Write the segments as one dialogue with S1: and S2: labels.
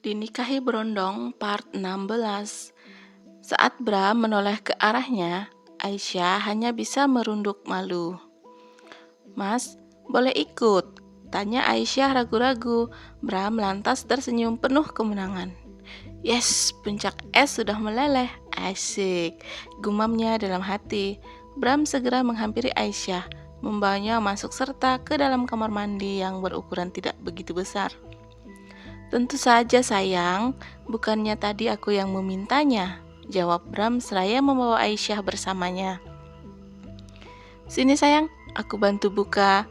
S1: Dinikahi Berondong part 16. Saat Bram menoleh ke arahnya, Aisyah hanya bisa merunduk malu. "Mas, boleh ikut?" tanya Aisyah ragu-ragu. Bram lantas tersenyum penuh kemenangan. "Yes, puncak es sudah meleleh. Asik," gumamnya dalam hati. Bram segera menghampiri Aisyah, membawanya masuk serta ke dalam kamar mandi yang berukuran tidak begitu besar. "Tentu saja sayang, bukannya tadi aku yang memintanya," jawab Bram seraya membawa Aisyah bersamanya. "Sini sayang, aku bantu buka."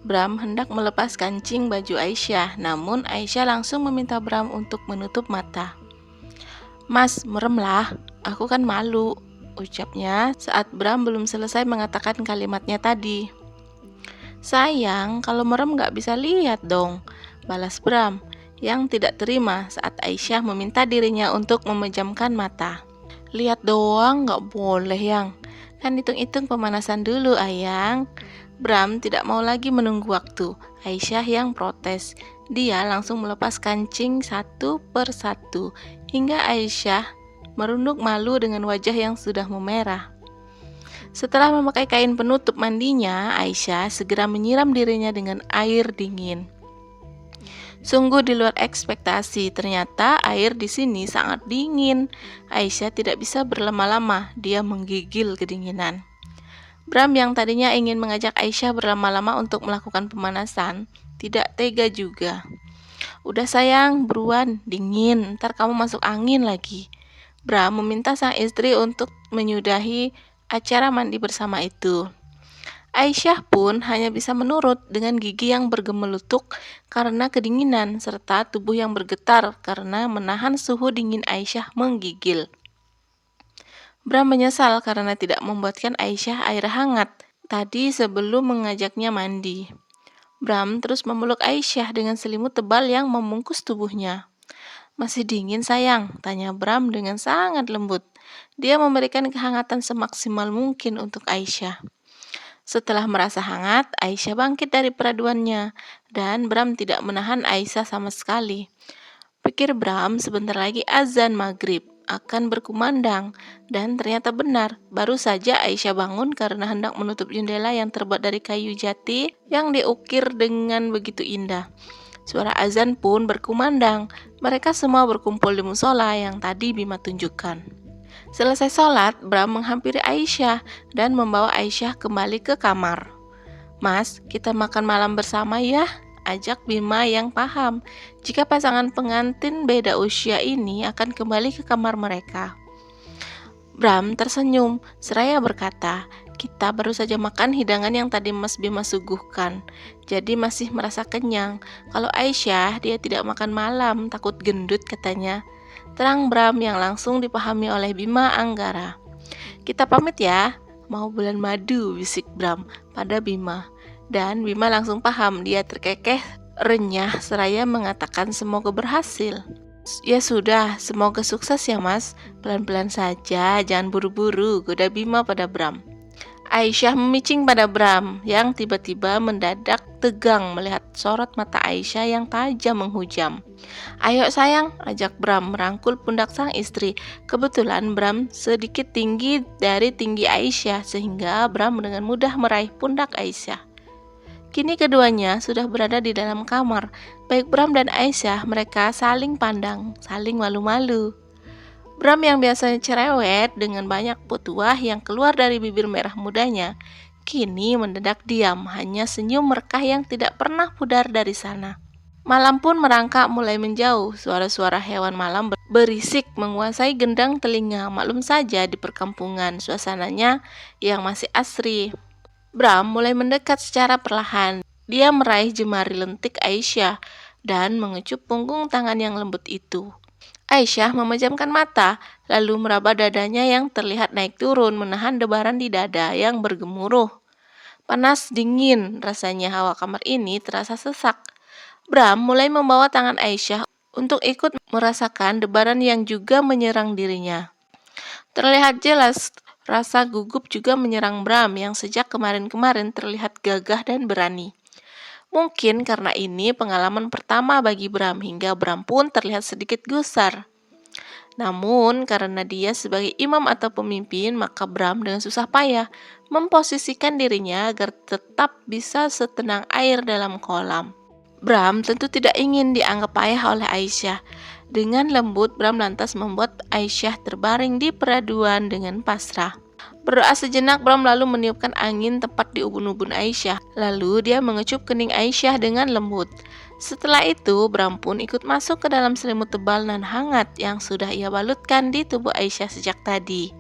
S1: Bram hendak melepas kancing baju Aisyah, namun Aisyah langsung meminta Bram untuk menutup mata. "Mas, meremlah, aku kan malu," ucapnya saat Bram belum selesai mengatakan kalimatnya tadi. "Sayang, kalau merem gak bisa lihat dong," balas Bram yang tidak terima saat Aisyah meminta dirinya untuk memejamkan mata. "Lihat doang gak boleh, Yang. Kan hitung-hitung pemanasan dulu, Ayang." Bram tidak mau lagi menunggu waktu. Aisyah yang protes. Dia langsung melepas kancing satu per satu, hingga Aisyah merunduk malu dengan wajah yang sudah memerah. Setelah memakai kain penutup mandinya, Aisyah segera menyiram dirinya dengan air dingin. Sungguh di luar ekspektasi, ternyata air di sini sangat dingin. Aisyah tidak bisa berlama-lama, dia menggigil kedinginan. Bram yang tadinya ingin mengajak Aisyah berlama-lama untuk melakukan pemanasan, tidak tega juga. "Udah sayang, buruan, dingin, ntar kamu masuk angin lagi." Bram meminta sang istri untuk menyudahi acara mandi bersama itu. Aisyah pun hanya bisa menurut dengan gigi yang bergemelutuk karena kedinginan serta tubuh yang bergetar karena menahan suhu dingin Aisyah menggigil. Bram menyesal karena tidak membuatkan Aisyah air hangat tadi sebelum mengajaknya mandi. Bram terus memeluk Aisyah dengan selimut tebal yang membungkus tubuhnya. "Masih dingin sayang?" tanya Bram dengan sangat lembut. Dia memberikan kehangatan semaksimal mungkin untuk Aisyah. Setelah merasa hangat, Aisyah bangkit dari peraduannya, dan Bram tidak menahan Aisyah sama sekali. Pikir Bram, sebentar lagi azan maghrib akan berkumandang, dan ternyata benar. Baru saja Aisyah bangun karena hendak menutup jendela yang terbuat dari kayu jati yang diukir dengan begitu indah. Suara azan pun berkumandang. Mereka semua berkumpul di musola yang tadi Bima tunjukkan. Selesai sholat, Bram menghampiri Aisyah dan membawa Aisyah kembali ke kamar. "Mas, kita makan malam bersama ya," ajak Bima yang paham jika pasangan pengantin beda usia ini akan kembali ke kamar mereka. Bram tersenyum seraya berkata, "Kita baru saja makan hidangan yang tadi Mas Bima suguhkan, jadi masih merasa kenyang. Kalau Aisyah, dia tidak makan malam, takut gendut," katanya. Terang Bram yang langsung dipahami oleh Bima Anggara. "Kita pamit ya, mau bulan madu," bisik Bram pada Bima. Dan Bima langsung paham, dia terkekeh renyah seraya mengatakan semoga berhasil. "Ya sudah, semoga sukses ya Mas. Pelan-pelan saja, jangan buru-buru," goda Bima pada Bram. Aisyah memicing pada Bram yang tiba-tiba mendadak tegang melihat sorot mata Aisyah yang tajam menghujam. "Ayo sayang," ajak Bram merangkul pundak sang istri. Kebetulan Bram sedikit tinggi dari tinggi Aisyah sehingga Bram dengan mudah meraih pundak Aisyah. Kini keduanya sudah berada di dalam kamar. Baik Bram dan Aisyah, mereka saling pandang, saling malu-malu. Bram yang biasanya cerewet dengan banyak petuah yang keluar dari bibir merah mudanya, kini mendadak diam, hanya senyum merkah yang tidak pernah pudar dari sana. Malam pun merangkak mulai menjauh, suara-suara hewan malam berisik menguasai gendang telinga. Maklum saja di perkampungan, suasananya yang masih asri. Bram mulai mendekat secara perlahan. Dia meraih jemari lentik Aisyah dan mengecup punggung tangan yang lembut itu. Aisyah memejamkan mata, lalu meraba dadanya yang terlihat naik turun menahan debaran di dada yang bergemuruh. Panas dingin, rasanya hawa kamar ini terasa sesak. Bram mulai membawa tangan Aisyah untuk ikut merasakan debaran yang juga menyerang dirinya. Terlihat jelas rasa gugup juga menyerang Bram yang sejak kemarin-kemarin terlihat gagah dan berani. Mungkin karena ini pengalaman pertama bagi Bram hingga Bram pun terlihat sedikit gusar. Namun, karena dia sebagai imam atau pemimpin, maka Bram dengan susah payah memposisikan dirinya agar tetap bisa setenang air dalam kolam. Bram tentu tidak ingin dianggap payah oleh Aisyah. Dengan lembut, Bram lantas membuat Aisyah terbaring di peraduan dengan pasrah. Berdoa sejenak, Bram lalu meniupkan angin tepat di ubun-ubun Aisyah. Lalu dia mengecup kening Aisyah dengan lembut. Setelah itu, Bram pun ikut masuk ke dalam selimut tebal dan hangat yang sudah ia balutkan di tubuh Aisyah sejak tadi.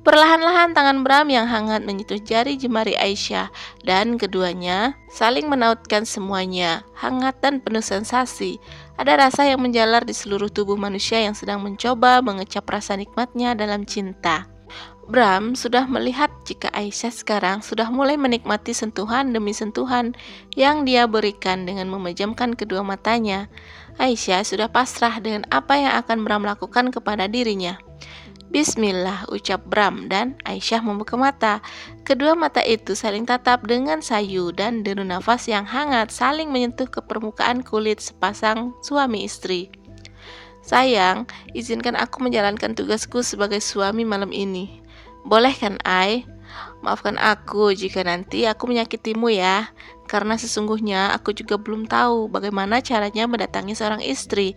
S1: Perlahan-lahan tangan Bram yang hangat menyentuh jari jemari Aisyah dan keduanya saling menautkan semuanya, hangat dan penuh sensasi. Ada rasa yang menjalar di seluruh tubuh manusia yang sedang mencoba mengecap rasa nikmatnya dalam cinta. Bram sudah melihat jika Aisyah sekarang sudah mulai menikmati sentuhan demi sentuhan yang dia berikan dengan memejamkan kedua matanya. Aisyah sudah pasrah dengan apa yang akan Bram lakukan kepada dirinya. Bismillah, ucap Bram, dan Aisyah membuka mata. Kedua mata itu saling tatap dengan sayu dan deru nafas yang hangat saling menyentuh ke permukaan kulit sepasang suami istri. Sayang, izinkan aku menjalankan tugasku sebagai suami malam ini. Boleh kan, Ai? Maafkan aku jika nanti aku menyakitimu ya, karena sesungguhnya aku juga belum tahu bagaimana caranya mendatangi seorang istri.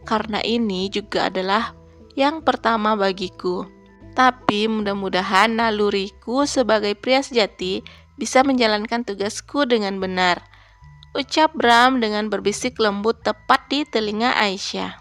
S1: Karena ini juga adalah yang pertama bagiku. Tapi mudah-mudahan naluriku sebagai pria sejati bisa menjalankan tugasku dengan benar. Ucap Bram dengan berbisik lembut tepat di telinga Aisyah.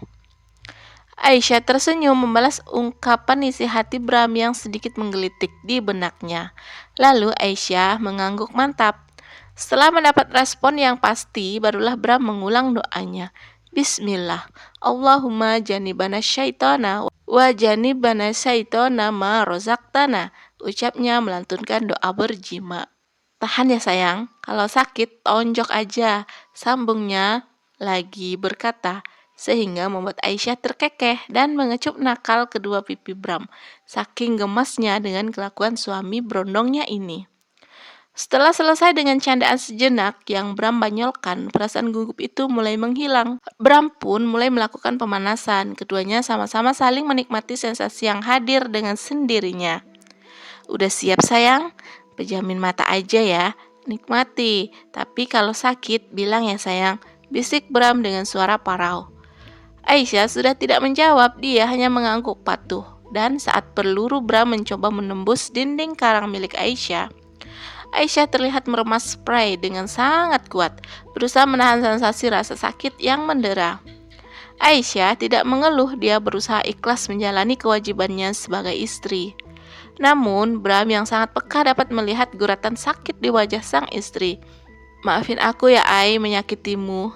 S1: Aisyah tersenyum membalas ungkapan isi hati Bram yang sedikit menggelitik di benaknya. Lalu Aisyah mengangguk mantap. Setelah mendapat respon yang pasti, barulah Bram mengulang doanya. Bismillah, Allahumma janibana syaitana wa janibana syaitana ma rozaktana. Ucapnya melantunkan doa berjima. Tahan ya sayang, kalau sakit tonjok aja, sambungnya lagi berkata, sehingga membuat Aisyah terkekeh dan mengecup nakal kedua pipi Bram, saking gemasnya dengan kelakuan suami berondongnya ini. Setelah selesai dengan candaan sejenak yang Bram banyolkan, perasaan gugup itu mulai menghilang. Bram pun mulai melakukan pemanasan, keduanya sama-sama saling menikmati sensasi yang hadir dengan sendirinya. Udah siap sayang? Pejamin mata aja ya, nikmati. Tapi kalau sakit, bilang ya sayang, bisik Bram dengan suara parau. Aisyah sudah tidak menjawab, dia hanya mengangguk patuh. Dan saat peluru Bram mencoba menembus dinding karang milik Aisyah, Aisyah terlihat meremas spray dengan sangat kuat, berusaha menahan sensasi rasa sakit yang mendera. Aisyah tidak mengeluh, dia berusaha ikhlas menjalani kewajibannya sebagai istri. Namun, Bram yang sangat peka dapat melihat guratan sakit di wajah sang istri. Maafin aku ya Ai menyakitimu.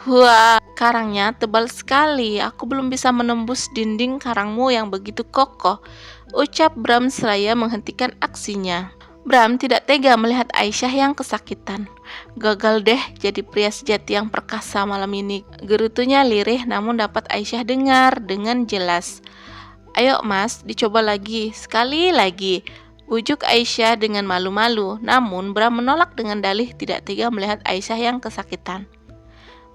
S1: Wah, karangnya tebal sekali. Aku belum bisa menembus dinding karangmu yang begitu kokoh, ucap Bram seraya menghentikan aksinya. Bram tidak tega melihat Aisyah yang kesakitan. Gagal deh jadi pria sejati yang perkasa malam ini. Gerutunya lirih namun dapat Aisyah dengar dengan jelas. Ayo mas, dicoba lagi, sekali lagi. Bujuk Aisyah dengan malu-malu. Namun Bram menolak dengan dalih tidak tega melihat Aisyah yang kesakitan.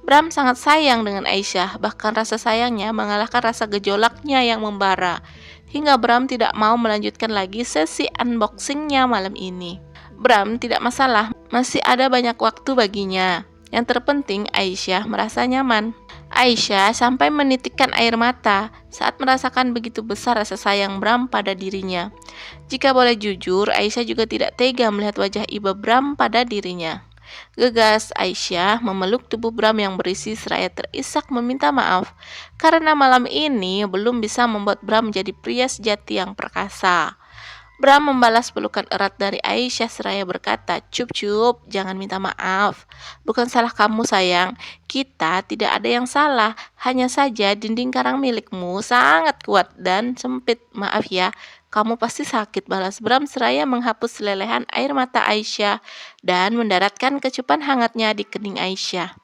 S1: Bram sangat sayang dengan Aisyah, bahkan rasa sayangnya mengalahkan rasa gejolaknya yang membara, hingga Bram tidak mau melanjutkan lagi sesi unboxingnya malam ini. Bram tidak masalah, masih ada banyak waktu baginya. Yang terpenting Aisyah merasa nyaman. Aisyah sampai menitikkan air mata saat merasakan begitu besar rasa sayang Bram pada dirinya. Jika boleh jujur, Aisyah juga tidak tega melihat wajah iba Bram pada dirinya. Gegas Aisyah memeluk tubuh Bram yang berisi seraya terisak meminta maaf karena malam ini belum bisa membuat Bram menjadi pria sejati yang perkasa. Bram membalas pelukan erat dari Aisyah seraya berkata, "Cup-cup, jangan minta maaf. Bukan salah kamu sayang, kita tidak ada yang salah. Hanya saja dinding karang milikmu sangat kuat dan sempit. Maaf ya, kamu pasti sakit," balas Bram seraya menghapus lelehan air mata Aisyah dan mendaratkan kecupan hangatnya di kening Aisyah.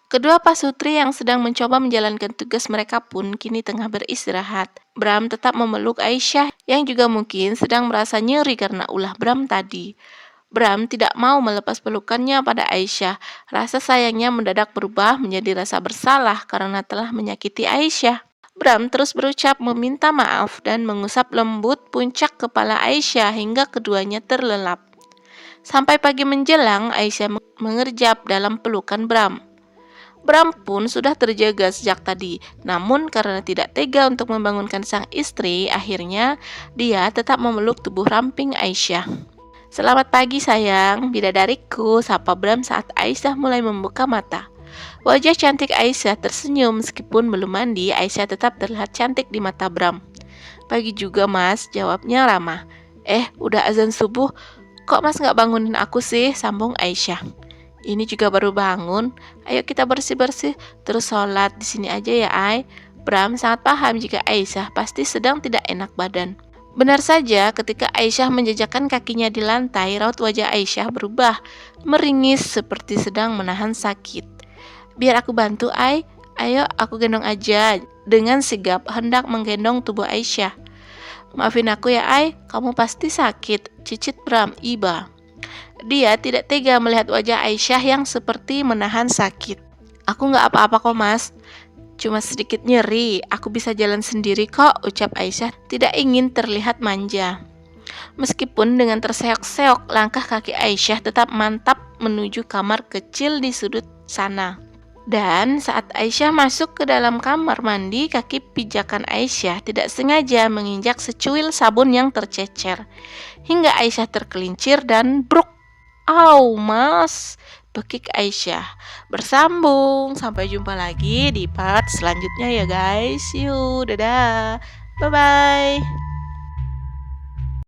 S1: Kedua pasutri yang sedang mencoba menjalankan tugas mereka pun kini tengah beristirahat. Bram tetap memeluk Aisyah yang juga mungkin sedang merasa nyeri karena ulah Bram tadi. Bram tidak mau melepas pelukannya pada Aisyah. Rasa sayangnya mendadak berubah menjadi rasa bersalah karena telah menyakiti Aisyah. Bram terus berucap meminta maaf dan mengusap lembut puncak kepala Aisyah hingga keduanya terlelap. Sampai pagi menjelang, Aisyah mengerjap dalam pelukan Bram. Bram pun sudah terjaga sejak tadi, namun karena tidak tega untuk membangunkan sang istri, akhirnya dia tetap memeluk tubuh ramping Aisyah. "Selamat pagi sayang, bidadariku," sapa Bram saat Aisyah mulai membuka mata. Wajah cantik Aisyah tersenyum meskipun belum mandi, Aisyah tetap terlihat cantik di mata Bram. "Pagi juga mas," jawabnya ramah. Udah azan subuh, kok mas gak bangunin aku sih?" sambung Aisyah. "Ini juga baru bangun, ayo kita bersih-bersih, terus sholat di sini aja ya Ai." Bram sangat paham jika Aisyah pasti sedang tidak enak badan. Benar saja, ketika Aisyah menjejakkan kakinya di lantai, raut wajah Aisyah berubah, meringis seperti sedang menahan sakit. "Biar aku bantu, Ai. Ayo, aku gendong aja." Dengan sigap hendak menggendong tubuh Aisyah. "Maafin aku ya, Ai. Kamu pasti sakit," cicit Bram iba. Dia tidak tega melihat wajah Aisyah yang seperti menahan sakit. "Aku gak apa-apa kok, Mas. Cuma sedikit nyeri. Aku bisa jalan sendiri kok," ucap Aisyah tidak ingin terlihat manja. Meskipun dengan terseok-seok, langkah kaki Aisyah tetap mantap menuju kamar kecil di sudut sana. Dan saat Aisyah masuk ke dalam kamar mandi, kaki pijakan Aisyah tidak sengaja menginjak secuil sabun yang tercecer. Hingga Aisyah tergelincir dan bruk. "Au, mas!" bekik Aisyah. Bersambung. Sampai jumpa lagi di part selanjutnya ya guys. Yuk, dadah. Bye-bye.